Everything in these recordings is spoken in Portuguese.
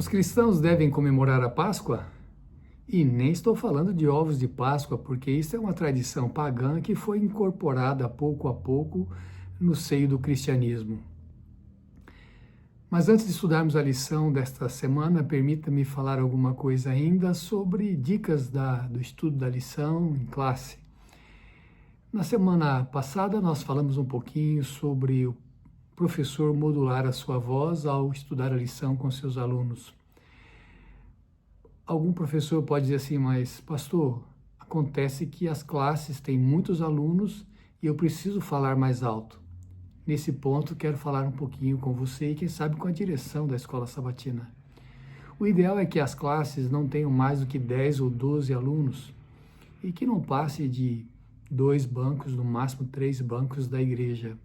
Os cristãos devem comemorar a Páscoa? E nem estou falando de ovos de Páscoa, porque isso é uma tradição pagã que foi incorporada pouco a pouco no seio do cristianismo. Mas antes de estudarmos a lição desta semana, permita-me falar alguma coisa ainda sobre dicas do estudo da lição em classe. Na semana passada, nós falamos um pouquinho sobre o professor modular a sua voz ao estudar a lição com seus alunos. Algum professor pode dizer assim, mas pastor, acontece que as classes têm muitos alunos e eu preciso falar mais alto. Nesse ponto, quero falar um pouquinho com você e quem sabe com a direção da Escola Sabatina. O ideal é que as classes não tenham mais do que 10 ou 12 alunos e que não passe de 2 bancos, no máximo 3 bancos da igreja.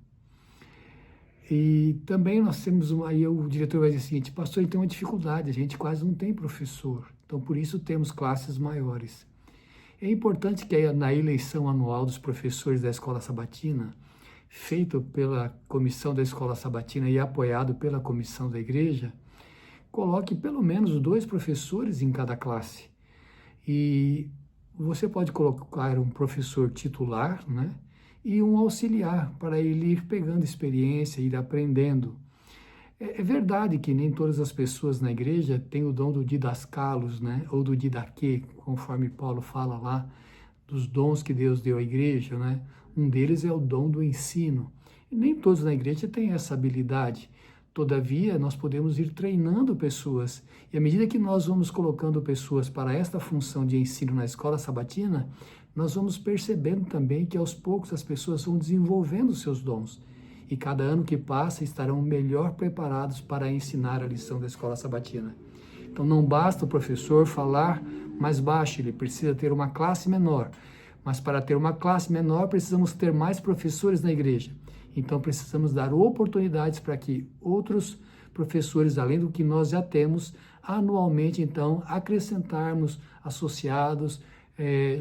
E também nós temos, aí o diretor vai dizer o seguinte, pastor, tem uma dificuldade, a gente quase não tem professor, então por isso temos classes maiores. É importante que na eleição anual dos professores da Escola Sabatina, feito pela comissão da Escola Sabatina e apoiado pela comissão da igreja, coloque pelo menos 2 professores em cada classe. E você pode colocar um professor titular, né? E um auxiliar para ele ir pegando experiência, ir aprendendo. É verdade que nem todas as pessoas na igreja têm o dom do didascalos, né? Ou do didaquê, conforme Paulo fala lá, dos dons que Deus deu à igreja, né? Um deles é o dom do ensino. E nem todos na igreja têm essa habilidade. Todavia, nós podemos ir treinando pessoas. E à medida que nós vamos colocando pessoas para esta função de ensino na escola sabatina, nós vamos percebendo também que aos poucos as pessoas vão desenvolvendo seus dons. E cada ano que passa estarão melhor preparados para ensinar a lição da escola sabatina. Então não basta o professor falar mais baixo, ele precisa ter uma classe menor. Mas para ter uma classe menor, precisamos ter mais professores na igreja. Então precisamos dar oportunidades para que outros professores, além do que nós já temos, anualmente então acrescentarmos associados,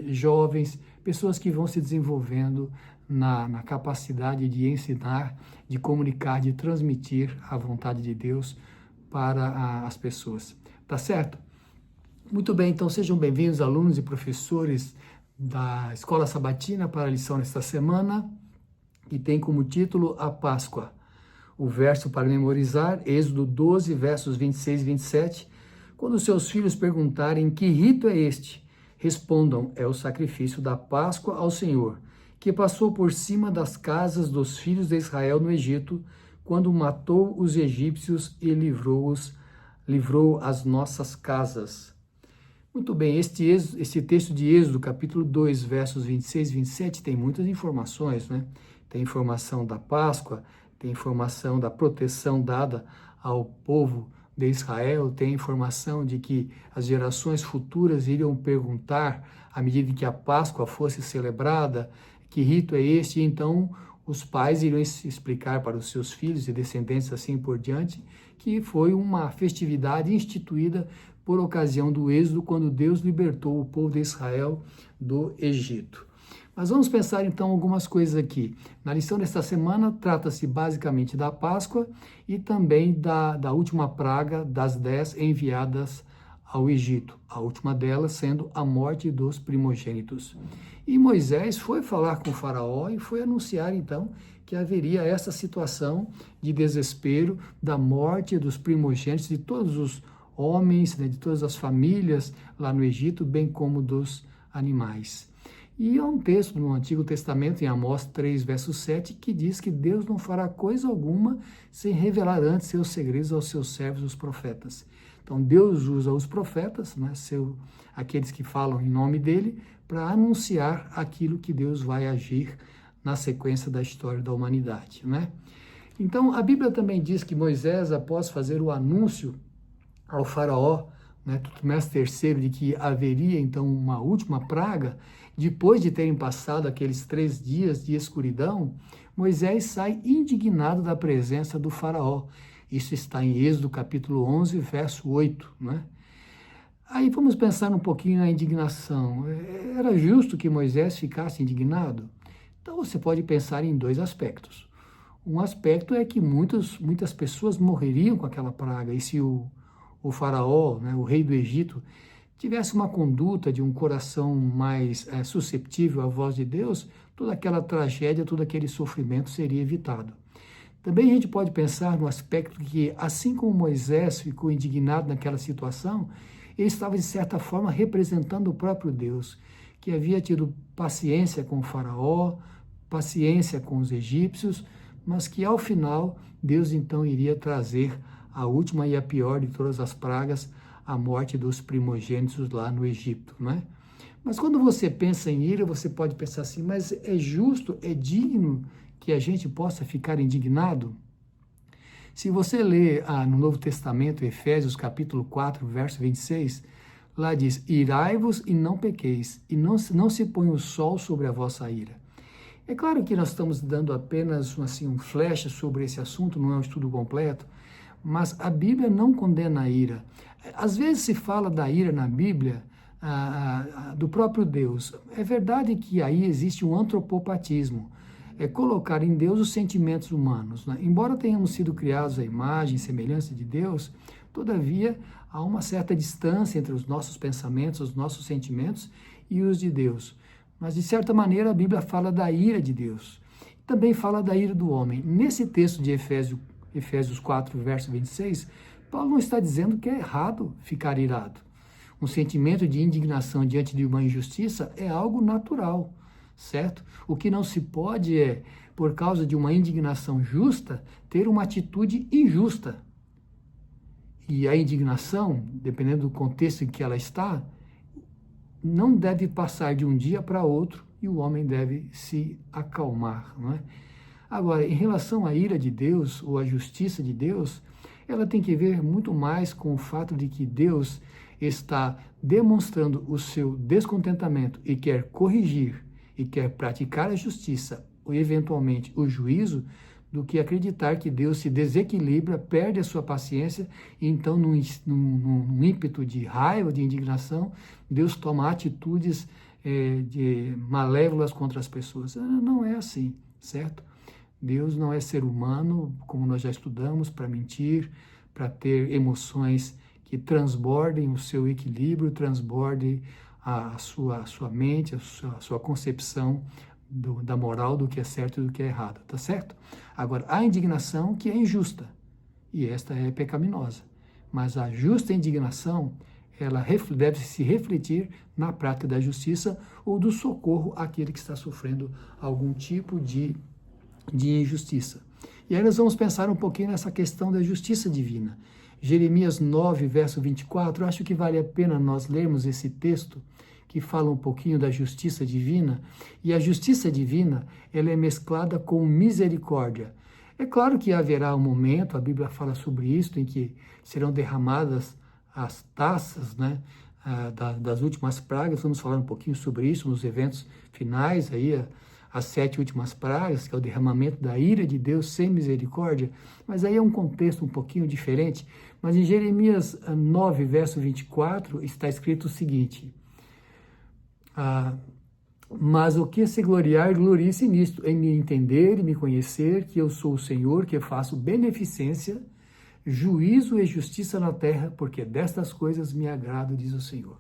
jovens, pessoas que vão se desenvolvendo na capacidade de ensinar, de comunicar, de transmitir a vontade de Deus para as pessoas. Tá certo? Muito bem, então sejam bem-vindos alunos e professores da Escola Sabatina para a lição desta semana, que tem como título a Páscoa. O verso para memorizar, Êxodo 12, versos 26 e 27. Quando seus filhos perguntarem que rito é este, respondam, é o sacrifício da Páscoa ao Senhor, que passou por cima das casas dos filhos de Israel no Egito, quando matou os egípcios e livrou as nossas casas. Muito bem, este texto de Êxodo, capítulo 2, versos 26 e 27, tem muitas informações, né? Tem informação da Páscoa, tem informação da proteção dada ao povo de Israel, tem informação de que as gerações futuras iriam perguntar, à medida que a Páscoa fosse celebrada, que rito é este, e então os pais iriam explicar para os seus filhos e descendentes assim por diante, que foi uma festividade instituída por ocasião do Êxodo, quando Deus libertou o povo de Israel do Egito. Mas vamos pensar então algumas coisas aqui. Na lição desta semana trata-se basicamente da Páscoa e também da última praga das 10 enviadas ao Egito. A última delas sendo a morte dos primogênitos. E Moisés foi falar com o faraó e foi anunciar então que haveria essa situação de desespero da morte dos primogênitos de todos os homens, né, de todas as famílias lá no Egito, bem como dos animais. E há um texto no Antigo Testamento, em Amós 3, verso 7, que diz que Deus não fará coisa alguma sem revelar antes seus segredos aos seus servos, os profetas. Então Deus usa os profetas, né, aqueles que falam em nome dele, para anunciar aquilo que Deus vai agir na sequência da história da humanidade, né? Então a Bíblia também diz que Moisés, após fazer o anúncio ao faraó, né, Tutmés III, de que haveria então uma última praga, depois de terem passado aqueles 3 dias de escuridão, Moisés sai indignado da presença do faraó. Isso está em Êxodo capítulo 11, verso 8, né? Aí vamos pensar um pouquinho na indignação. Era justo que Moisés ficasse indignado? Então você pode pensar em 2 aspectos. Um aspecto é que muitas pessoas morreriam com aquela praga, e se o o faraó, né, o rei do Egito, tivesse uma conduta de um coração mais susceptível à voz de Deus, toda aquela tragédia, todo aquele sofrimento seria evitado. Também a gente pode pensar no aspecto que, assim como Moisés ficou indignado naquela situação, ele estava, de certa forma, representando o próprio Deus, que havia tido paciência com o faraó, paciência com os egípcios, mas que, ao final, Deus então iria trazer a última e a pior de todas as pragas, a morte dos primogênitos lá no Egito, não é? Mas quando você pensa em ira, você pode pensar assim, mas é justo, é digno que a gente possa ficar indignado? Se você lê no Novo Testamento, Efésios capítulo 4, verso 26, lá diz, irai-vos e não pequeis, e não se põe o sol sobre a vossa ira. É claro que nós estamos dando apenas um flash sobre esse assunto, não é um estudo completo, mas a Bíblia não condena a ira. Às vezes se fala da ira na Bíblia do próprio Deus. É verdade que aí existe um antropopatismo, é colocar em Deus os sentimentos humanos, né? Embora tenhamos sido criados à imagem e semelhança de Deus, todavia há uma certa distância entre os nossos pensamentos, os nossos sentimentos e os de Deus. Mas, de certa maneira, a Bíblia fala da ira de Deus. Também fala da ira do homem. Nesse texto de Efésios 4, verso 26, Paulo não está dizendo que é errado ficar irado. Um sentimento de indignação diante de uma injustiça é algo natural, certo? O que não se pode é, por causa de uma indignação justa, ter uma atitude injusta. E a indignação, dependendo do contexto em que ela está, não deve passar de um dia para outro e o homem deve se acalmar, não é? Agora, em relação à ira de Deus ou à justiça de Deus, ela tem que ver muito mais com o fato de que Deus está demonstrando o seu descontentamento e quer corrigir e quer praticar a justiça ou eventualmente o juízo, do que acreditar que Deus se desequilibra, perde a sua paciência e então, num ímpeto de raiva, de indignação, Deus toma atitudes malévolas contra as pessoas. Não é assim, certo? Deus não é ser humano, como nós já estudamos, para mentir, para ter emoções que transbordem o seu equilíbrio, transbordem a sua mente, a sua concepção da moral, do que é certo e do que é errado, tá certo? Agora, a indignação que é injusta, e esta é pecaminosa, mas a justa indignação, ela deve se refletir na prática da justiça ou do socorro àquele que está sofrendo algum tipo de injustiça. E aí nós vamos pensar um pouquinho nessa questão da justiça divina. Jeremias 9, verso 24, eu acho que vale a pena nós lermos esse texto, que fala um pouquinho da justiça divina, e a justiça divina, ela é mesclada com misericórdia. É claro que haverá um momento, a Bíblia fala sobre isso, em que serão derramadas as taças, né, das últimas pragas. Vamos falar um pouquinho sobre isso nos eventos finais, aí, as 7 últimas pragas, que é o derramamento da ira de Deus sem misericórdia, mas aí é um contexto um pouquinho diferente. Mas em Jeremias 9, verso 24, está escrito o seguinte, mas o que se gloriar, glorie-se nisto, em me entender e me conhecer que eu sou o Senhor, que faço beneficência, juízo e justiça na terra, porque destas coisas me agrado, diz o Senhor.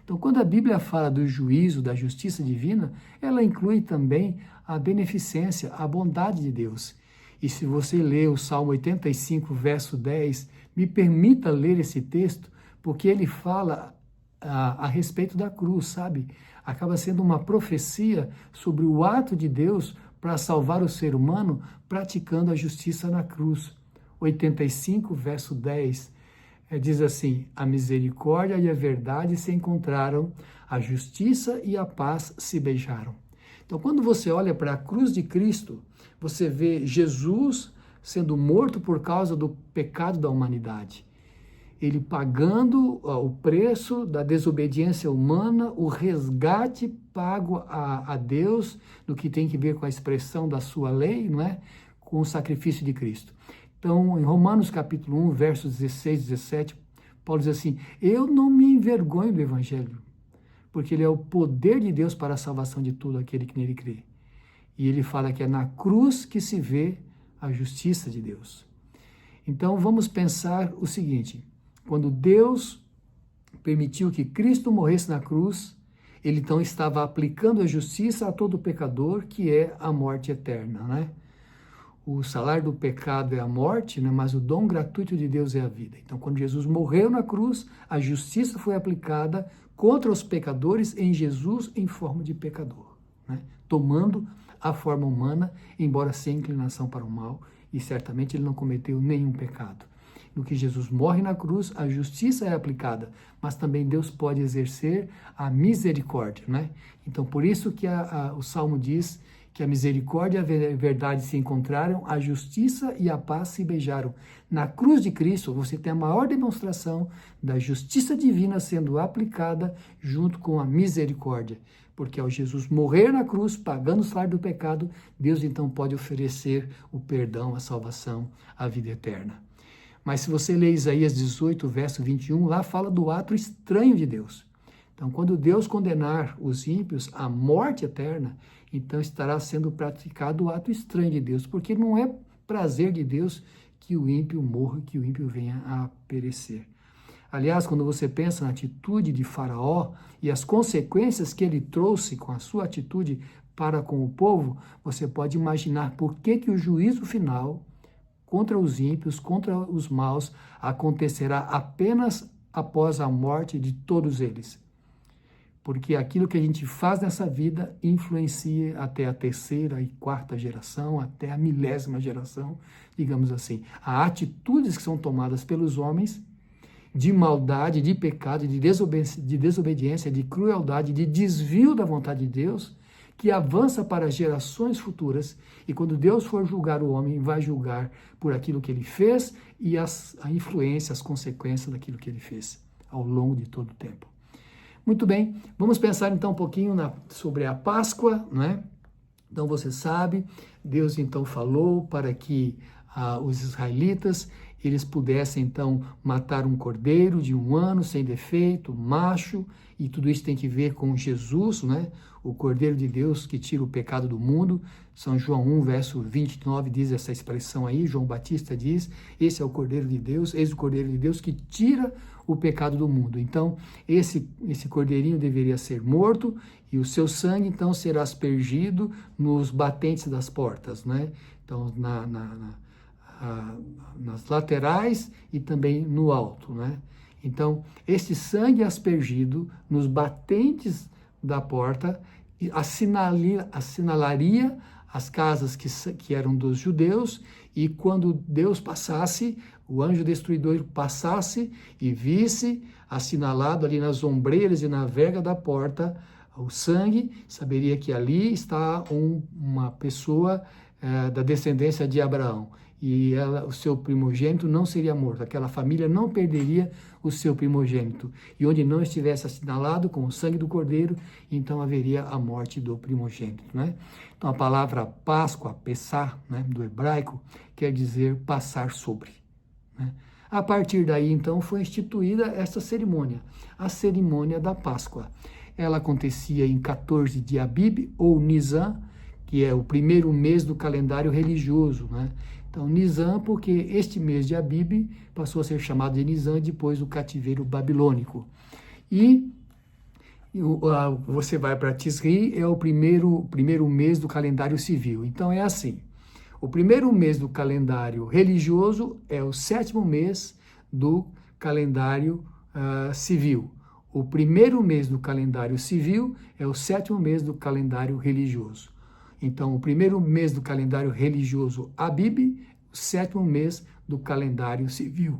Então, quando a Bíblia fala do juízo, da justiça divina, ela inclui também a beneficência, a bondade de Deus. E se você ler o Salmo 85, verso 10, me permita ler esse texto, porque ele fala a respeito da cruz, sabe? Acaba sendo uma profecia sobre o ato de Deus para salvar o ser humano, praticando a justiça na cruz. 85, verso 10, diz assim, a misericórdia e a verdade se encontraram, a justiça e a paz se beijaram. Então, quando você olha para a cruz de Cristo, você vê Jesus sendo morto por causa do pecado da humanidade. Ele pagando o preço da desobediência humana, o resgate pago a Deus, no que tem que ver com a expressão da sua lei, não é? Com o sacrifício de Cristo. Então, em Romanos capítulo 1, versos 16 e 17, Paulo diz assim, eu não me envergonho do Evangelho, porque ele é o poder de Deus para a salvação de todo aquele que nele crê. E ele fala que é na cruz que se vê a justiça de Deus. Então, vamos pensar o seguinte, Quando Deus permitiu que Cristo morresse na cruz, ele então estava aplicando a justiça a todo pecador, que é a morte eterna, né? O salário do pecado é a morte, né? Mas o dom gratuito de Deus é a vida. Então, quando Jesus morreu na cruz, a justiça foi aplicada contra os pecadores em Jesus em forma de pecador, né? Tomando a forma humana, embora sem inclinação para o mal, e certamente ele não cometeu nenhum pecado. No que Jesus morre na cruz, a justiça é aplicada, mas também Deus pode exercer a misericórdia, né? Então, por isso que o Salmo diz que a misericórdia e a verdade se encontraram, a justiça e a paz se beijaram. Na cruz de Cristo, você tem a maior demonstração da justiça divina sendo aplicada junto com a misericórdia. Porque ao Jesus morrer na cruz, pagando o salário do pecado, Deus então pode oferecer o perdão, a salvação, a vida eterna. Mas se você ler Isaías 18, verso 21, lá fala do ato estranho de Deus. Então, quando Deus condenar os ímpios à morte eterna, então estará sendo praticado o ato estranho de Deus, porque não é prazer de Deus que o ímpio morra, que o ímpio venha a perecer. Aliás, quando você pensa na atitude de Faraó e as consequências que ele trouxe com a sua atitude para com o povo, você pode imaginar por que o juízo final contra os ímpios, contra os maus, acontecerá apenas após a morte de todos eles. Porque aquilo que a gente faz nessa vida influencia até a terceira e quarta geração, até a milésima geração, digamos assim. Há atitudes que são tomadas pelos homens de maldade, de pecado, de desobediência, de crueldade, de desvio da vontade de Deus, que avança para gerações futuras, e quando Deus for julgar o homem, vai julgar por aquilo que ele fez e a influência, as consequências daquilo que ele fez ao longo de todo o tempo. Muito bem, vamos pensar então um pouquinho sobre a Páscoa, né? Então você sabe, Deus então falou para que os israelitas eles pudessem então matar um cordeiro de 1 ano sem defeito, macho, e tudo isso tem que ver com Jesus, né? O Cordeiro de Deus que tira o pecado do mundo. São João 1, verso 29 diz essa expressão aí, João Batista diz, esse é o Cordeiro de Deus, eis o Cordeiro de Deus que tira o pecado do mundo. Então, esse cordeirinho deveria ser morto e o seu sangue então será aspergido nos batentes das portas, né? Então, nas laterais e também no alto, né? Então, esse sangue aspergido nos batentes da porta assinalaria as casas que eram dos judeus, e quando Deus passasse, o anjo destruidor passasse e visse assinalado ali nas ombreiras e na verga da porta o sangue, saberia que ali está uma pessoa da descendência de Abraão. E o seu primogênito não seria morto, aquela família não perderia o seu primogênito. E onde não estivesse assinalado com o sangue do cordeiro, então haveria a morte do primogênito, né? Então a palavra Páscoa, Pessah, né, do hebraico, quer dizer passar sobre, né? A partir daí, então, foi instituída essa cerimônia, a cerimônia da Páscoa. Ela acontecia em 14 de Abib, ou Nisan, que é o primeiro mês do calendário religioso, né? Então, Nisan, porque este mês de Abib passou a ser chamado de Nisan depois do cativeiro babilônico. E você vai para Tisri, é o primeiro mês do calendário civil. Então, é assim, o primeiro mês do calendário religioso é o 7º mês do calendário civil. O primeiro mês do calendário civil é o 7º mês do calendário religioso. Então, o primeiro mês do calendário religioso Abib, o 7º mês do calendário civil.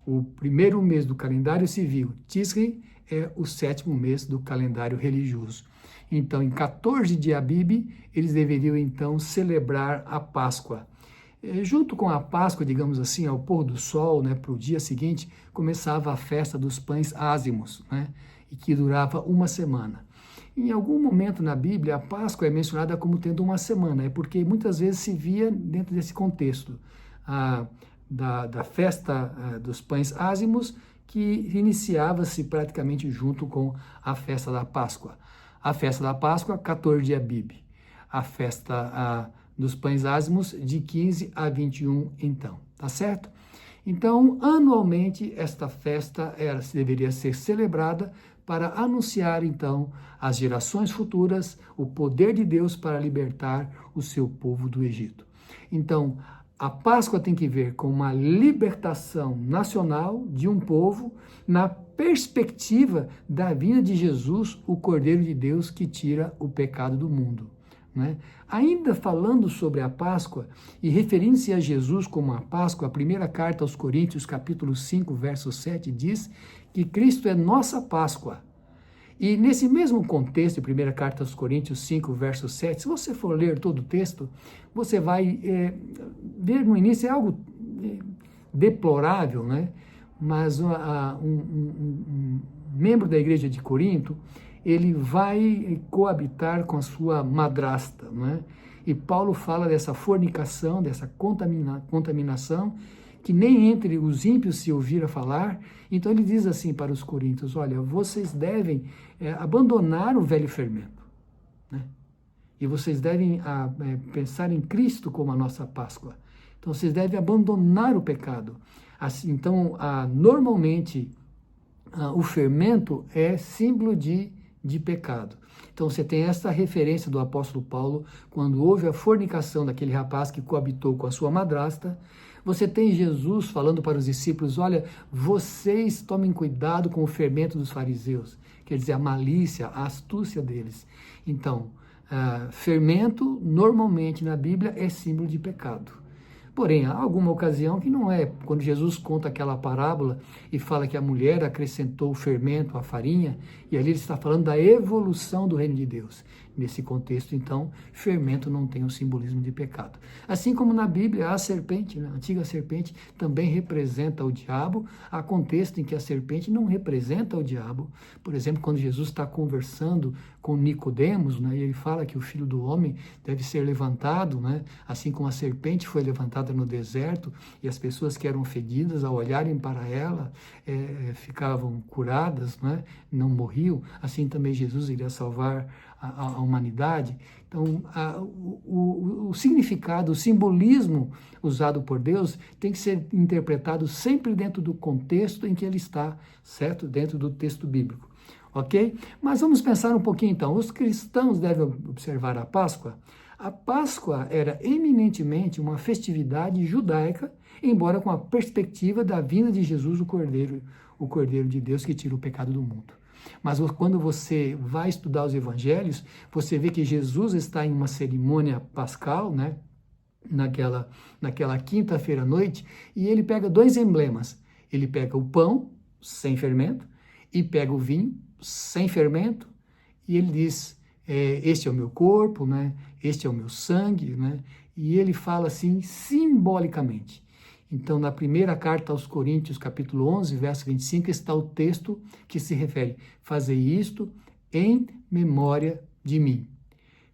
O primeiro mês do calendário civil, Tisri, é o 7º mês do calendário religioso. Então, em 14 de Abib, eles deveriam, então, celebrar a Páscoa. Junto com a Páscoa, digamos assim, ao pôr do sol, né, para o dia seguinte, começava a festa dos pães ázimos, né, e que durava 1 semana. Em algum momento na Bíblia, a Páscoa é mencionada como tendo 1 semana, é porque muitas vezes se via dentro desse contexto da festa dos pães ázimos, que iniciava-se praticamente junto com a festa da Páscoa. A festa da Páscoa, 14 de Abib. A festa dos pães ázimos, de 15 a 21, então, tá certo? Então, anualmente, esta festa deveria ser celebrada para anunciar, então, às gerações futuras o poder de Deus para libertar o seu povo do Egito. Então, a Páscoa tem que ver com uma libertação nacional de um povo na perspectiva da vinda de Jesus, o Cordeiro de Deus que tira o pecado do mundo. Né? Ainda falando sobre a Páscoa e referindo-se a Jesus como a Páscoa, a primeira carta aos Coríntios, capítulo 5, verso 7, diz que Cristo é nossa Páscoa. E nesse mesmo contexto, primeira carta aos Coríntios 5, verso 7, se você for ler todo o texto, você vai ver no início, é algo deplorável, né? Mas um membro da igreja de Corinto, ele vai coabitar com a sua madrasta, né? E Paulo fala dessa fornicação, dessa contaminação, que nem entre os ímpios se ouvira falar. Então ele diz assim para os coríntios, olha, vocês devem abandonar o velho fermento, né? E vocês devem pensar em Cristo como a nossa Páscoa. Então vocês devem abandonar o pecado. Assim, então, normalmente, o fermento é símbolo de pecado. Então você tem essa referência do apóstolo Paulo, quando houve a fornicação daquele rapaz que coabitou com a sua madrasta. Você tem Jesus falando para os discípulos, olha, vocês tomem cuidado com o fermento dos fariseus, quer dizer, a malícia, a astúcia deles. Então, fermento, normalmente na Bíblia, é símbolo de pecado. Porém, há alguma ocasião que não é. Quando Jesus conta aquela parábola e fala que a mulher acrescentou o fermento à farinha, e ali ele está falando da evolução do reino de Deus. Nesse contexto, então, fermento não tem o simbolismo de pecado. Assim como na Bíblia, a serpente, né? A antiga serpente, também representa o diabo. Há contexto em que a serpente não representa o diabo. Por exemplo, quando Jesus está conversando com Nicodemos, né? E ele fala que o Filho do Homem deve ser levantado, né? Assim como a serpente foi levantada no deserto, e as pessoas que eram fedidas, ao olharem para ela, ficavam curadas, né? Não morriam. Assim também Jesus iria salvar a humanidade. Então, o significado, o simbolismo usado por Deus tem que ser interpretado sempre dentro do contexto em que ele está, certo? Dentro do texto bíblico, ok? Mas vamos pensar um pouquinho então. Os cristãos devem observar a Páscoa? A Páscoa era eminentemente uma festividade judaica, embora com a perspectiva da vinda de Jesus, o Cordeiro de Deus que tira o pecado do mundo. Mas quando você vai estudar os evangelhos, você vê que Jesus está em uma cerimônia pascal, né? Naquela quinta-feira à noite, e ele pega dois emblemas. Ele pega o pão sem fermento e pega o vinho sem fermento, e ele diz, este é o meu corpo, né? Este é o meu sangue, né? E ele fala assim simbolicamente. Então, na primeira carta aos Coríntios, capítulo 11, verso 25, está o texto que se refere, fazei isto em memória de mim.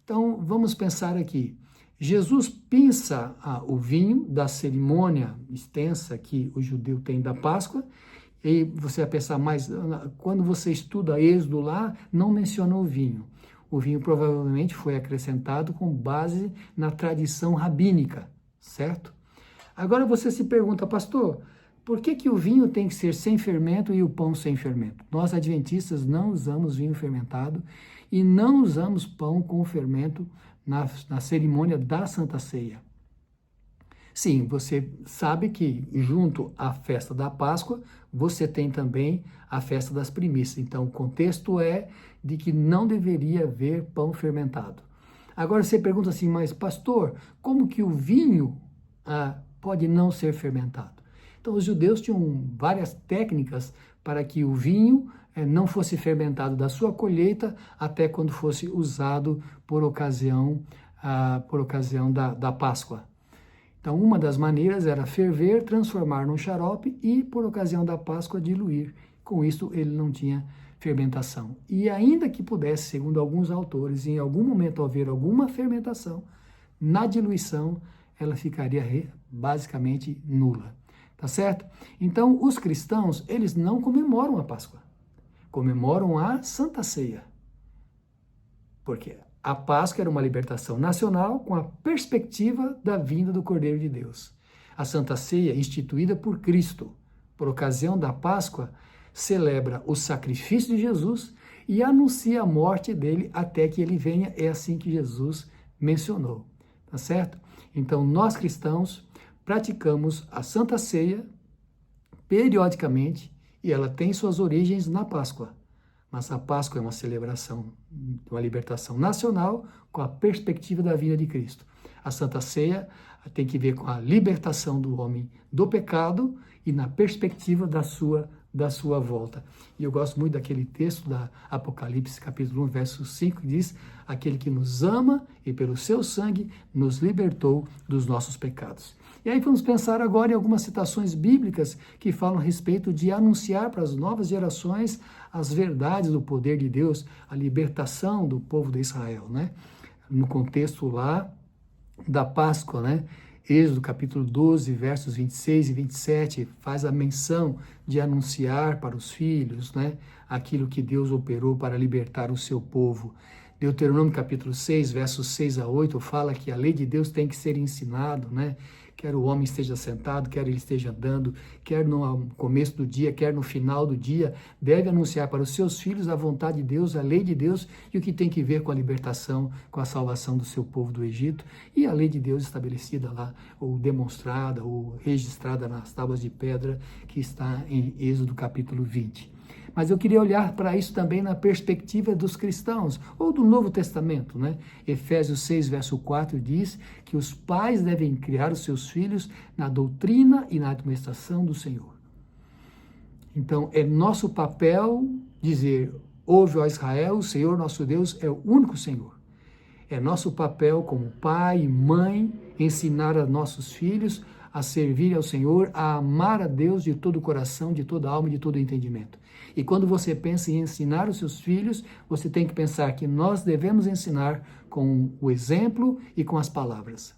Então, vamos pensar aqui. Jesus pinça o vinho da cerimônia extensa que o judeu tem da Páscoa, e você vai pensar, mas quando você estuda Êxodo lá, não menciona o vinho. O vinho provavelmente foi acrescentado com base na tradição rabínica, certo? Agora você se pergunta, pastor, por que o vinho tem que ser sem fermento e o pão sem fermento? Nós, adventistas, não usamos vinho fermentado e não usamos pão com fermento na cerimônia da Santa Ceia. Sim, você sabe que junto à festa da Páscoa, você tem também a festa das primícias. Então, o contexto é de que não deveria haver pão fermentado. Agora você pergunta assim, mas pastor, como que o vinho pode não ser fermentado? Então, os judeus tinham várias técnicas para que o vinho não fosse fermentado da sua colheita até quando fosse usado por ocasião da Páscoa. Então, uma das maneiras era ferver, transformar num xarope e, por ocasião da Páscoa, diluir. Com isso, ele não tinha fermentação. E ainda que pudesse, segundo alguns autores, em algum momento haver alguma fermentação, na diluição, ela ficaria basicamente nula. Tá certo? Então, os cristãos, eles não comemoram a Páscoa. Comemoram a Santa Ceia. Por quê? A Páscoa era uma libertação nacional com a perspectiva da vinda do Cordeiro de Deus. A Santa Ceia, instituída por Cristo, por ocasião da Páscoa, celebra o sacrifício de Jesus e anuncia a morte dele até que ele venha. É assim que Jesus mencionou, tá certo? Então, nós cristãos praticamos a Santa Ceia periodicamente e ela tem suas origens na Páscoa. Mas a Páscoa é uma celebração de uma libertação nacional com a perspectiva da vinda de Cristo. A Santa Ceia tem que ver com a libertação do homem do pecado e na perspectiva da sua volta. E eu gosto muito daquele texto da Apocalipse, capítulo 1, verso 5, que diz: aquele que nos ama e pelo seu sangue nos libertou dos nossos pecados. E aí vamos pensar agora em algumas citações bíblicas que falam a respeito de anunciar para as novas gerações as verdades do poder de Deus, a libertação do povo de Israel, né? No contexto lá da Páscoa, né? Êxodo capítulo 12, versos 26 e 27, faz a menção de anunciar para os filhos, né, aquilo que Deus operou para libertar o seu povo. Deuteronômio capítulo 6, versos 6 a 8, fala que a lei de Deus tem que ser ensinado, né? Quer o homem esteja sentado, quer ele esteja andando, quer no começo do dia, quer no final do dia, deve anunciar para os seus filhos a vontade de Deus, a lei de Deus e o que tem que ver com a libertação, com a salvação do seu povo do Egito e a lei de Deus estabelecida lá, ou demonstrada, ou registrada nas tábuas de pedra que está em Êxodo capítulo 20. Mas eu queria olhar para isso também na perspectiva dos cristãos, ou do Novo Testamento, né? Efésios 6, verso 4 diz que os pais devem criar os seus filhos na doutrina e na administração do Senhor. Então, é nosso papel dizer: ouve, ó Israel, o Senhor nosso Deus é o único Senhor. É nosso papel como pai e mãe ensinar a nossos filhos a servir ao Senhor, a amar a Deus de todo o coração, de toda a alma e de todo o entendimento. E quando você pensa em ensinar os seus filhos, você tem que pensar que nós devemos ensinar com o exemplo e com as palavras.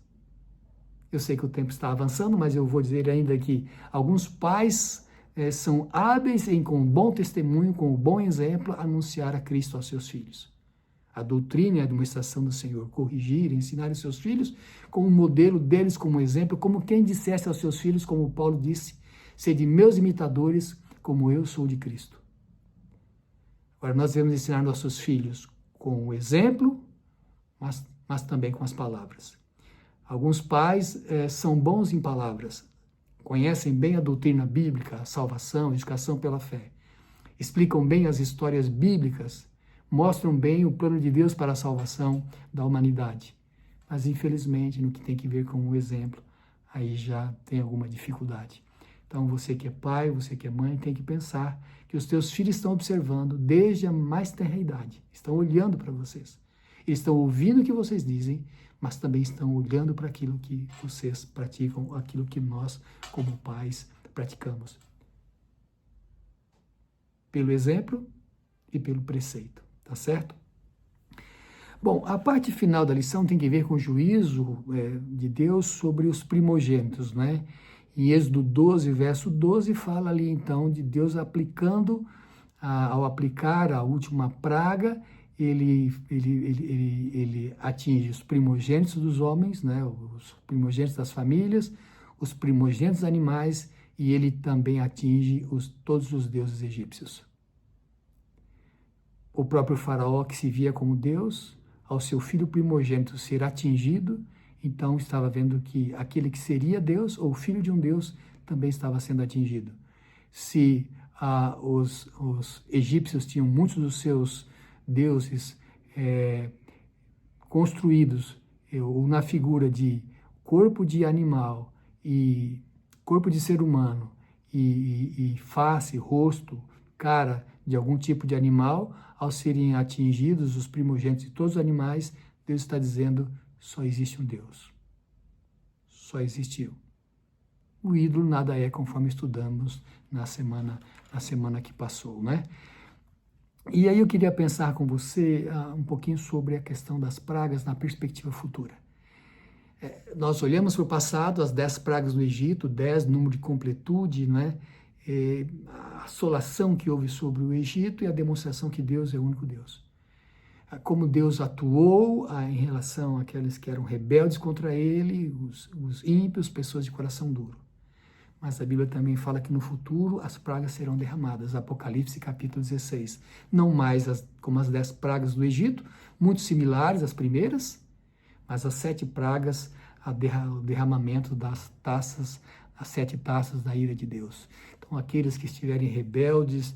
Eu sei que o tempo está avançando, mas eu vou dizer ainda que alguns pais são hábeis em, com bom testemunho, com o bom exemplo, anunciar a Cristo aos seus filhos. A doutrina e a administração do Senhor, corrigir, ensinar os seus filhos como modelo deles, como exemplo, como quem dissesse aos seus filhos, como Paulo disse: sede meus imitadores, como eu sou de Cristo. Agora, nós devemos ensinar nossos filhos com o exemplo, mas também com as palavras. Alguns pais são bons em palavras, conhecem bem a doutrina bíblica, a salvação, a educação pela fé, explicam bem as histórias bíblicas, mostram bem o plano de Deus para a salvação da humanidade. Mas, infelizmente, no que tem que ver com o exemplo, aí já tem alguma dificuldade. Então, você que é pai, você que é mãe, tem que pensar que os teus filhos estão observando desde a mais tenra idade, estão olhando para vocês. Eles estão ouvindo o que vocês dizem, mas também estão olhando para aquilo que vocês praticam, aquilo que nós, como pais, praticamos. Pelo exemplo e pelo preceito. Tá certo? Bom, a parte final da lição tem que ver com o juízo de Deus sobre os primogênitos, né? Em Êxodo 12, verso 12, fala ali então de Deus aplicando, ao aplicar a última praga, ele atinge os primogênitos dos homens, né? Os primogênitos das famílias, os primogênitos animais, e ele também atinge todos os deuses egípcios. O próprio faraó, que se via como Deus, ao seu filho primogênito ser atingido, então estava vendo que aquele que seria Deus, ou filho de um Deus, também estava sendo atingido. Se os egípcios tinham muitos dos seus deuses construídos ou na figura de corpo de animal e corpo de ser humano e face, rosto, cara de algum tipo de animal, ao serem atingidos os primogênitos de todos os animais, Deus está dizendo: só existe um Deus. Só existiu. O ídolo nada é, conforme estudamos na semana que passou, né? E aí eu queria pensar com você um pouquinho sobre a questão das pragas na perspectiva futura. Nós olhamos para o passado, as 10 pragas do Egito, 10, número de completude, né? A assolação que houve sobre o Egito e a demonstração que Deus é o único Deus. como Deus atuou em relação àqueles que eram rebeldes contra ele, os ímpios, pessoas de coração duro. Mas a Bíblia também fala que no futuro as pragas serão derramadas. Apocalipse capítulo 16. Não mais como as 10 pragas do Egito, muito similares às primeiras, mas as 7 pragas, o derramamento das taças, as 7 taças da ira de Deus. Então aqueles que estiverem rebeldes,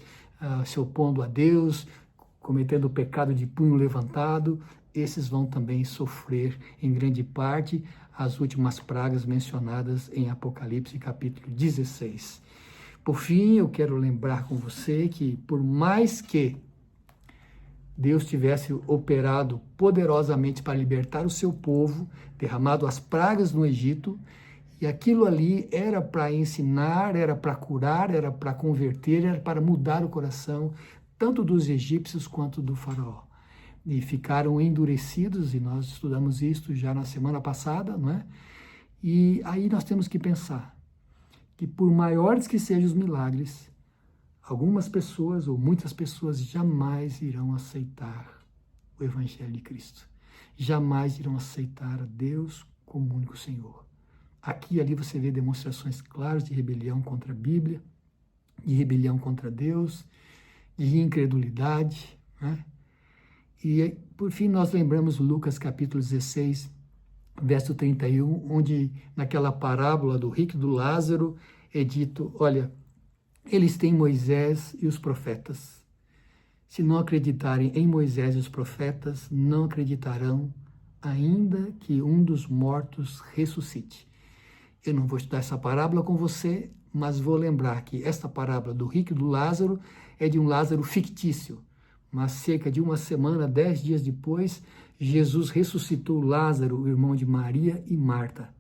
se opondo a Deus, cometendo o pecado de punho levantado, esses vão também sofrer em grande parte as últimas pragas mencionadas em Apocalipse capítulo 16. Por fim, eu quero lembrar com você que por mais que Deus tivesse operado poderosamente para libertar o seu povo, derramado as pragas no Egito, e aquilo ali era para ensinar, era para curar, era para converter, era para mudar o coração, tanto dos egípcios quanto do faraó. E ficaram endurecidos, e nós estudamos isso já na semana passada, não é? E aí nós temos que pensar que por maiores que sejam os milagres, algumas pessoas ou muitas pessoas jamais irão aceitar o Evangelho de Cristo. Jamais irão aceitar a Deus como único Senhor. Aqui e ali você vê demonstrações claras de rebelião contra a Bíblia, de rebelião contra Deus, de incredulidade, né? E, por fim, nós lembramos Lucas capítulo 16, verso 31, onde, naquela parábola do rico e do Lázaro, é dito, olha, eles têm Moisés e os profetas. Se não acreditarem em Moisés e os profetas, não acreditarão, ainda que um dos mortos ressuscite. Eu não vou estudar essa parábola com você, mas vou lembrar que esta parábola do rico e do Lázaro é de um Lázaro fictício. Mas cerca de uma semana, 10 dias depois, Jesus ressuscitou Lázaro, o irmão de Maria e Marta.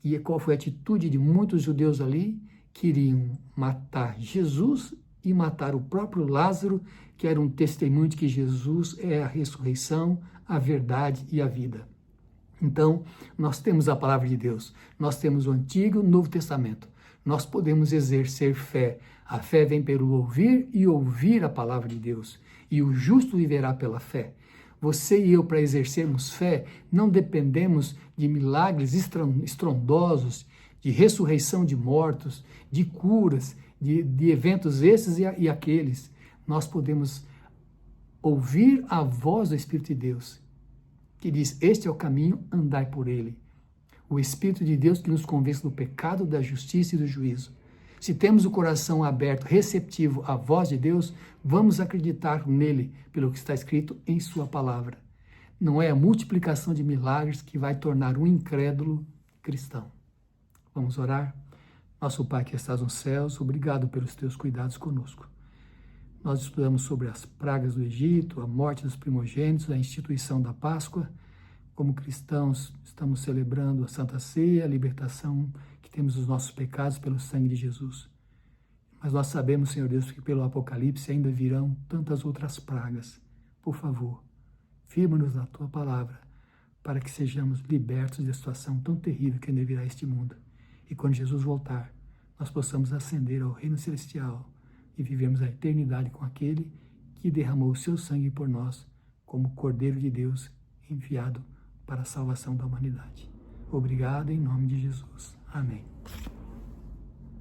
E qual foi a atitude de muitos judeus ali? Queriam matar Jesus e matar o próprio Lázaro, que era um testemunho de que Jesus é a ressurreição, a verdade e a vida. Então, nós temos a palavra de Deus, nós temos o Antigo e o Novo Testamento. Nós podemos exercer fé. A fé vem pelo ouvir e ouvir a palavra de Deus. E o justo viverá pela fé. Você e eu, para exercermos fé, não dependemos de milagres estrondosos, de ressurreição de mortos, de curas, de eventos esses e aqueles. Nós podemos ouvir a voz do Espírito de Deus, que diz, este é o caminho, andai por ele. O Espírito de Deus que nos convence do pecado, da justiça e do juízo. Se temos o coração aberto, receptivo à voz de Deus, vamos acreditar nele, pelo que está escrito em sua palavra. Não é a multiplicação de milagres que vai tornar um incrédulo cristão. Vamos orar? Nosso Pai que estás nos céus, obrigado pelos teus cuidados conosco. Nós estudamos sobre as pragas do Egito, a morte dos primogênitos, a instituição da Páscoa. Como cristãos, estamos celebrando a Santa Ceia, a libertação que temos dos nossos pecados pelo sangue de Jesus. Mas nós sabemos, Senhor Deus, que pelo Apocalipse ainda virão tantas outras pragas. Por favor, firma-nos na Tua palavra, para que sejamos libertos da situação tão terrível que ainda virá a este mundo. E quando Jesus voltar, nós possamos ascender ao reino celestial e vivermos a eternidade com aquele que derramou o seu sangue por nós, como Cordeiro de Deus enviado para a salvação da humanidade. Obrigado em nome de Jesus. Amém.